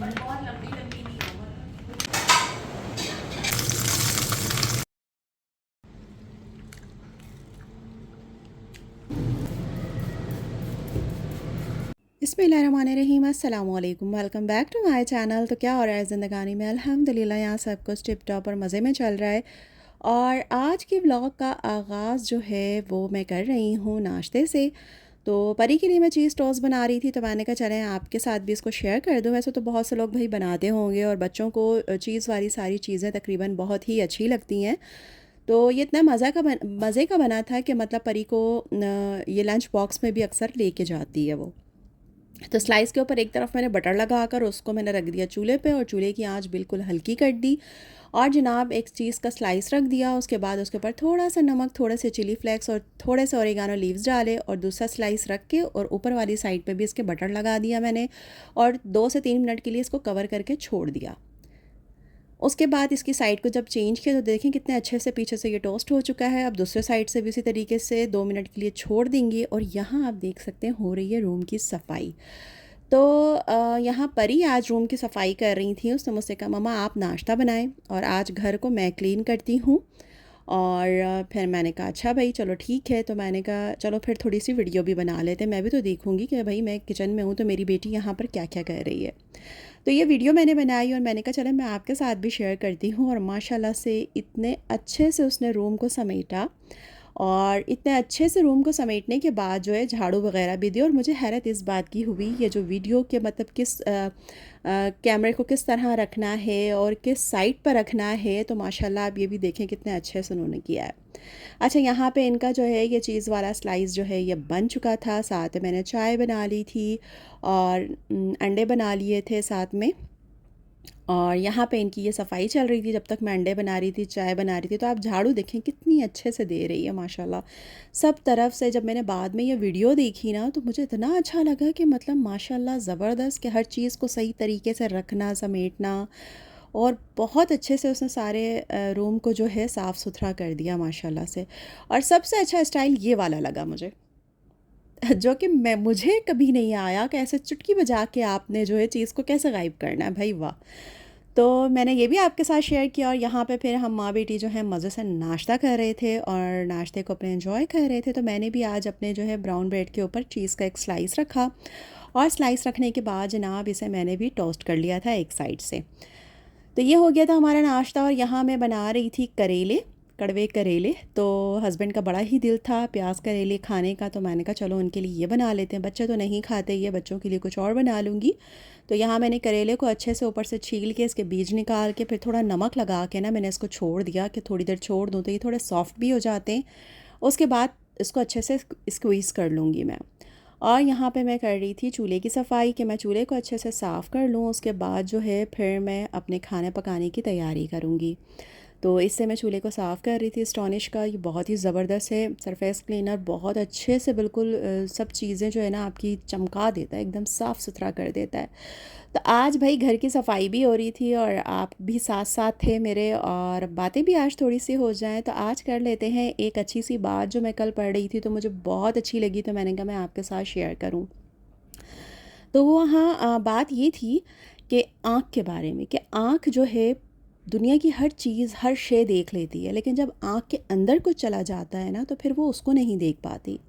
पर बहुत लंबी लंबी नहीं है। बिस्मिल्लाहिर्रहमानिर्रहीम, अस्सलाम वालेकुम, welcome back to my channel. तो क्या हो रहा है ज़िंदगानी में? अल्हम्दुलिल्लाह यहाँ सब कुछ टिप टॉप और मज़े में चल रहा है। और आज की व्लॉग का आगाज़ जो है वो मैं कर रही हूँ नाश्ते से। तो परी के लिए मैं चीज़ टोस्ट बना रही थी, तो मैंने कहा चलें आपके साथ भी इसको शेयर कर दूँ। वैसे तो बहुत से लोग भाई बनाते होंगे और बच्चों को चीज़ वाली सारी चीज़ें तकरीबन बहुत ही अच्छी लगती हैं। तो ये इतना मज़े का बना था कि मतलब परी को ये लंच बॉक्स में भी अक्सर लेके जाती है वो। तो स्लाइस के ऊपर एक तरफ मैंने बटर लगाकर उसको मैंने रख दिया चूल्हे पे, और चूल्हे की आंच बिल्कुल हल्की कर दी। और जनाब एक चीज़ का स्लाइस रख दिया, उसके बाद उसके ऊपर थोड़ा सा नमक, थोड़े से चिली फ्लेक्स और थोड़े से ओरिगानो लीव्स डाले, और दूसरा स्लाइस रख के और ऊपर वाली साइड पे भी इसके बटर लगा दिया मैंने, और 2 से 3 मिनट के लिए इसको कवर करके छोड़ दिया। उसके बाद इसकी साइड को जब चेंज किया तो देखें कितने अच्छे से पीछे से ये टोस्ट हो चुका है। अब दूसरे साइड से भी इसी तरीके से 2 मिनट के लिए छोड़ देंगे। और यहाँ आप देख सकते हैं हो रही है रूम की सफाई। तो यहाँ परी आज रूम की सफाई कर रही थी। उसने मुझसे कहा मम्मा आप नाश्ता बनाएं और आज घर को मैं क्लीन करती हूँ। और फिर मैंने कहा अच्छा भाई चलो ठीक है। तो मैंने कहा चलो फिर थोड़ी सी वीडियो भी बना लेते हैं, मैं भी तो देखूँगी कि भाई मैं किचन में हूँ तो मेरी बेटी यहाँ पर क्या क्या कर रही है। तो ये वीडियो मैंने बनाई और मैंने कहा चलो मैं आपके साथ भी शेयर करती हूँ। और माशाल्लाह से इतने अच्छे से उसने रूम को समेटा, और इतने अच्छे से रूम को समेटने के बाद जो है झाड़ू वगैरह भी दी। और मुझे हैरत इस बात की हुई, ये जो वीडियो के मतलब कैमरे को किस तरह रखना है और किस साइड पर रखना है, तो माशाल्लाह आप ये भी देखें कितने अच्छे से उन्होंने किया है। अच्छा यहाँ पे इनका जो है ये चीज़ वाला स्लाइस जो है ये बन चुका था। साथ में मैंने चाय बना ली थी और अंडे बना लिए थे साथ में। और यहाँ पे इनकी ये सफाई चल रही थी जब तक मैं अंडे बना रही थी, चाय बना रही थी। तो आप झाड़ू देखें कितनी अच्छे से दे रही है माशाल्लाह सब तरफ से। जब मैंने बाद में ये वीडियो देखी ना तो मुझे इतना अच्छा लगा कि मतलब माशाल्लाह ज़बरदस्त, कि हर चीज़ को सही तरीके से रखना, समेटना, और बहुत अच्छे से उसने सारे रूम को जो है साफ़ सुथरा कर दिया माशाल्लाह से। और सबसे अच्छा स्टाइल ये वाला लगा मुझे, जो कि मैं मुझे कभी नहीं आया कि ऐसे चुटकी बजा के आपने जो है चीज़ को कैसे गायब करना है भाई, वाह। तो मैंने ये भी आपके साथ शेयर किया। और यहाँ पे फिर हम माँ बेटी जो है मज़े से नाश्ता कर रहे थे और नाश्ते को अपने एंजॉय कर रहे थे। तो मैंने भी आज अपने जो है ब्राउन ब्रेड के ऊपर चीज़ का एक स्लाइस रखा, और स्लाइस रखने के बाद जनाब इसे मैंने भी टोस्ट कर लिया था एक साइड से। तो ये हो गया था हमारा नाश्ता। और यहाँ मैं बना रही थी करेले, कड़वे करेले। तो हस्बैंड का बड़ा ही दिल था प्याज करेले खाने का, तो मैंने कहा चलो उनके लिए ये बना लेते हैं। बच्चे तो नहीं खाते ये, बच्चों के लिए कुछ और बना लूँगी। तो यहाँ मैंने करेले को अच्छे से ऊपर से छील के इसके बीज निकाल के फिर थोड़ा नमक लगा के ना मैंने इसको छोड़ दिया कि थोड़ी देर छोड़ दूँ तो ये थोड़े सॉफ्ट भी हो जाते हैं। उसके बाद इसको अच्छे से स्क्वीज़ कर लूँगी मैं। और यहाँ पे मैं कर रही थी चूल्हे की सफाई, कि मैं चूल्हे को अच्छे से साफ़ कर लूँ। उसके बाद जो है फिर मैं अपने खाने पकाने की तैयारी करूँगी। तो इससे मैं चूल्हे को साफ़ कर रही थी। एस्टोनिश का ये बहुत ही ज़बरदस्त है सरफेस क्लीनर, बहुत अच्छे से बिल्कुल सब चीज़ें जो है ना आपकी चमका देता है, एकदम साफ़ सुथरा कर देता है। तो आज भाई घर की सफाई भी हो रही थी और आप भी साथ साथ थे मेरे, और बातें भी आज थोड़ी सी हो जाएं। तो आज कर लेते हैं एक अच्छी सी बात जो मैं कल पढ़ रही थी तो मुझे बहुत अच्छी लगी, तो मैंने कहा मैं आपके साथ शेयर करूं। तो वो वहाँ बात ये थी कि आँख के बारे में, कि आँख जो है दुनिया की हर चीज़ हर शे देख लेती है, लेकिन जब आँख के अंदर कुछ चला जाता है ना तो फिर वो उसको नहीं देख पाती।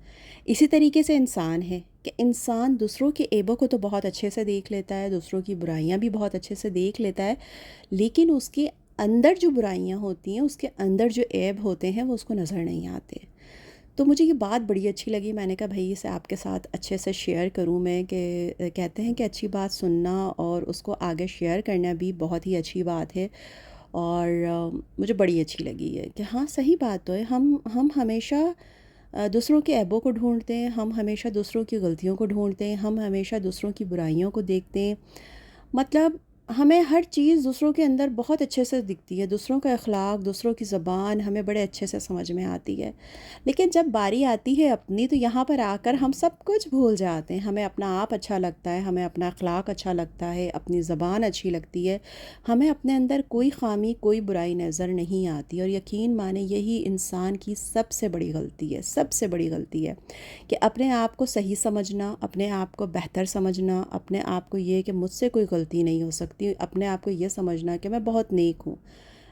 इसी तरीके से इंसान है कि इंसान दूसरों के ऐबों को तो बहुत अच्छे से देख लेता है, दूसरों की बुराइयां भी बहुत अच्छे से देख लेता है, लेकिन उसके अंदर जो बुराइयां होती हैं, उसके अंदर जो ऐब होते हैं वो उसको नज़र नहीं आते। तो मुझे ये बात बड़ी अच्छी लगी। मैंने कहा भई इसे आपके साथ अच्छे से शेयर करूँ मैं, कि कहते हैं कि अच्छी बात सुनना और उसको आगे शेयर करना भी बहुत ही अच्छी बात है। और मुझे बड़ी अच्छी लगी है कि हाँ सही बात तो है। हम हमेशा दूसरों के ऐबों को ढूंढते हैं, हम हमेशा दूसरों की गलतियों को ढूंढते हैं, हम हमेशा दूसरों की बुराइयों को देखते हैं। मतलब हमें हर चीज़ दूसरों के अंदर बहुत अच्छे से दिखती है, दूसरों का अखलाक, दूसरों की ज़बान हमें बड़े अच्छे से समझ में आती है। लेकिन जब बारी आती है अपनी, तो यहाँ पर आकर हम सब कुछ भूल जाते हैं। हमें अपना आप अच्छा लगता है, हमें अपना अखलाक अच्छा लगता है, अपनी ज़बान अच्छी लगती है। हमें अपने अंदर कोई ख़ामी, कोई बुराई नज़र नहीं आती, और यकीन माने यही इंसान की सबसे बड़ी गलती है, सबसे बड़ी गलती है कि अपने आप को सही समझना, अपने आप को बेहतर समझना, अपने आप को ये कि मुझसे कोई गलती नहीं हो सकती, अपने आप को ये समझना कि मैं बहुत नेक हूँ।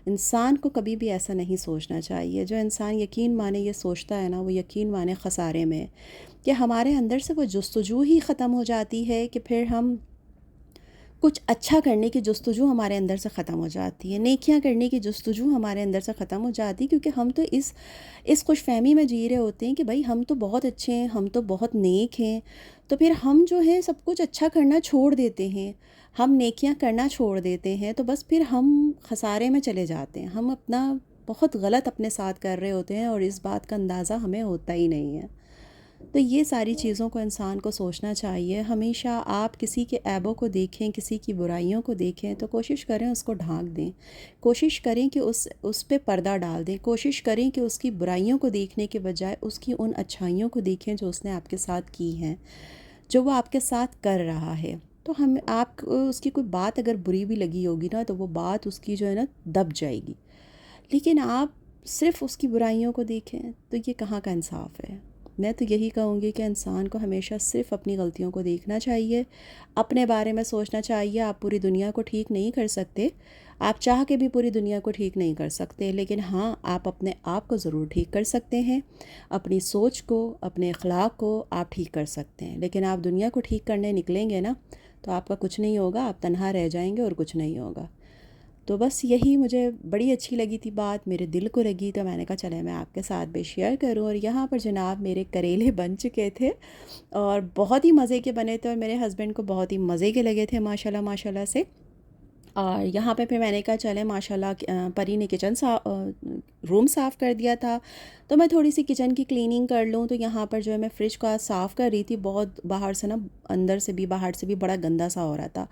इंसान को कभी भी ऐसा नहीं सोचना चाहिए। जो इंसान यकीन माने ये सोचता है ना, वो यकीन माने ख़सारे में है। कि हमारे अंदर से वो जुस्तजू ही ख़त्म हो जाती है कि फिर हम कुछ अच्छा करने की जुस्तजू हमारे अंदर से ख़त्म हो जाती है, नेकियां करने की जुस्तजू हमारे अंदर से ख़त्म हो जाती है, क्योंकि हम तो इस खुशफहमी में जी रहे होते हैं कि भाई हम तो बहुत अच्छे हैं, हम तो बहुत नेक हैं। तो फिर हम जो है सब कुछ अच्छा करना छोड़ देते हैं, हम नेकियां करना छोड़ देते हैं, तो बस फिर हम खसारे में चले जाते हैं। हम अपना बहुत गलत अपने साथ कर रहे होते हैं, और इस बात का अंदाज़ा हमें होता ही नहीं है। तो ये सारी चीज़ों को इंसान को सोचना चाहिए। हमेशा आप किसी के ऐबों को देखें, किसी की बुराइयों को देखें, तो कोशिश करें उसको ढाँक दें। कोशिश करें कि उस पे पर्दा डाल दें। कोशिश करें कि उसकी बुराइयों को देखने के बजाय उसकी उन अच्छाइयों को देखें जो उसने आपके साथ की हैं, जो वो आपके साथ कर रहा है। तो हम आप उसकी कोई बात अगर बुरी भी लगी होगी ना, तो वो बात उसकी जो है ना दब जाएगी। लेकिन आप सिर्फ़ उसकी बुराइयों को देखें, तो ये कहाँ का इंसाफ़ है। मैं तो यही कहूँगी कि इंसान को हमेशा सिर्फ़ अपनी गलतियों को देखना चाहिए, अपने बारे में सोचना चाहिए। आप पूरी दुनिया को ठीक नहीं कर सकते, आप चाह के भी पूरी दुनिया को ठीक नहीं कर सकते, लेकिन हाँ, आप अपने आप को ज़रूर ठीक कर सकते हैं। अपनी सोच को, अपने अखलाक को आप ठीक कर सकते हैं। लेकिन आप दुनिया को ठीक करने निकलेंगे ना, तो आपका कुछ नहीं होगा, आप तन्हा रह जाएंगे और कुछ नहीं होगा। तो बस यही मुझे बड़ी अच्छी लगी थी बात, मेरे दिल को लगी, तो मैंने कहा चले मैं आपके साथ भी शेयर करूं। और यहाँ पर जनाब मेरे करेले बन चुके थे, और बहुत ही मज़े के बने थे, और मेरे हस्बैंड को बहुत ही मज़े के लगे थे माशाल्लाह माशाल्लाह से। और यहाँ पे फिर मैंने कहा चले माशाल्लाह परी ने रूम साफ़ कर दिया था, तो मैं थोड़ी सी किचन की क्लीनिंग कर लूँ। तो यहाँ पर जो है मैं फ़्रिज को आज साफ़ कर रही थी, बहुत बाहर से ना, अंदर से भी बाहर से भी बड़ा गंदा सा हो रहा था।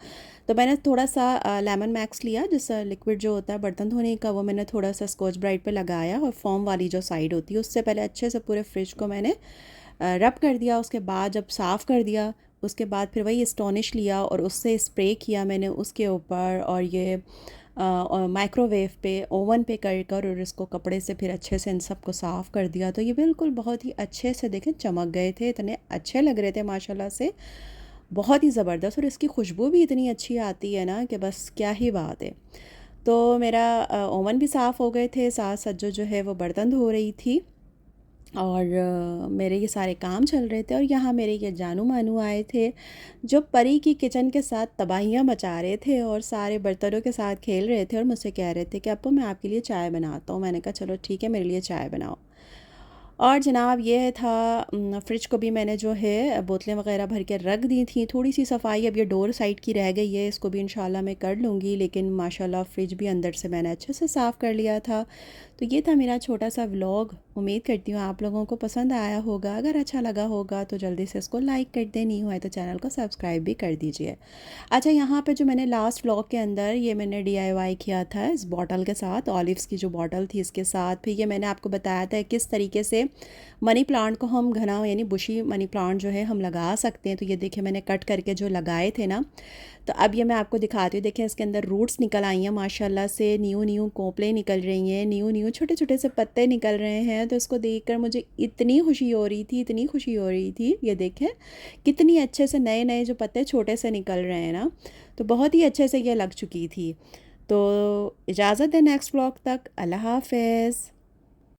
तो मैंने थोड़ा सा लेमन मैक्स लिया, जिससे लिक्विड जो होता है बर्तन धोने का, वो मैंने थोड़ा सा स्कॉच ब्राइट पे लगाया, और फॉर्म वाली जो साइड होती है उससे पहले अच्छे से पूरे फ्रिज को मैंने रब कर दिया। उसके बाद जब साफ़ कर दिया, उसके बाद फिर वही एस्टोनिश लिया और उससे स्प्रे किया मैंने उसके ऊपर, और ये और माइक्रोवेव पे, ओवन पे कर कर और इसको कपड़े से फिर अच्छे से इन सब को साफ़ कर दिया। तो ये बिल्कुल बहुत ही अच्छे से देखें चमक गए थे, इतने अच्छे लग रहे थे माशाल्लाह से, बहुत ही ज़बरदस्त। और इसकी खुशबू भी इतनी अच्छी आती है ना कि बस क्या ही बात है। तो मेरा ओवन भी साफ़ हो गए थे, साथ साथ जो है वो बर्तन धो रही थी, और मेरे ये सारे काम चल रहे थे। और यहाँ मेरे ये जानू मानू आए थे, जो परी की किचन के साथ तबाहियाँ मचा रहे थे और सारे बर्तनों के साथ खेल रहे थे, और मुझसे कह रहे थे कि अप्पू मैं आपके लिए चाय बनाता हूँ। मैंने कहा चलो ठीक है, मेरे लिए चाय बनाओ। और जनाब ये था, फ्रिज को भी मैंने जो है बोतलें वगैरह भर के रख दी थी। थोड़ी सी सफाई अब ये डोर साइड की रह गई है, इसको भी इंशाल्लाह मैं कर लूँगी। लेकिन माशाल्लाह फ्रिज भी अंदर से मैंने अच्छे से साफ़ कर लिया था। तो ये था मेरा छोटा सा व्लॉग। उम्मीद करती हूँ आप लोगों को पसंद आया होगा। अगर अच्छा लगा होगा तो जल्दी से इसको लाइक कर दें, नहीं हुआ है तो चैनल को सब्सक्राइब भी कर दीजिए। अच्छा, यहाँ पे जो मैंने लास्ट व्लॉग के अंदर ये मैंने DIY किया था इस बॉटल के साथ, ऑलिव्स की जो बॉटल थी इसके साथ। फिर ये मैंने आपको बताया था किस तरीके से मनी प्लांट को हम घना, यानी बुशी मनी प्लांट जो है हम लगा सकते हैं। तो ये देखिए मैंने कट करके जो लगाए थे ना, तो अब ये मैं आपको दिखाती हूँ। देखें इसके अंदर रूट्स निकल आई हैं माशाल्लाह से, न्यू न्यू कोपलें निकल रही हैं, न्यू न्यू छोटे छोटे से पत्ते निकल रहे हैं। तो इसको देखकर मुझे इतनी खुशी हो रही थी, इतनी खुशी हो रही थी। ये देखें कितनी अच्छे से नए नए जो पत्ते छोटे से निकल रहे हैं ना, तो बहुत ही अच्छे से ये लग चुकी थी। तो इजाज़त है नेक्स्ट व्लॉग तक। अल्लाह हाफ़िज़।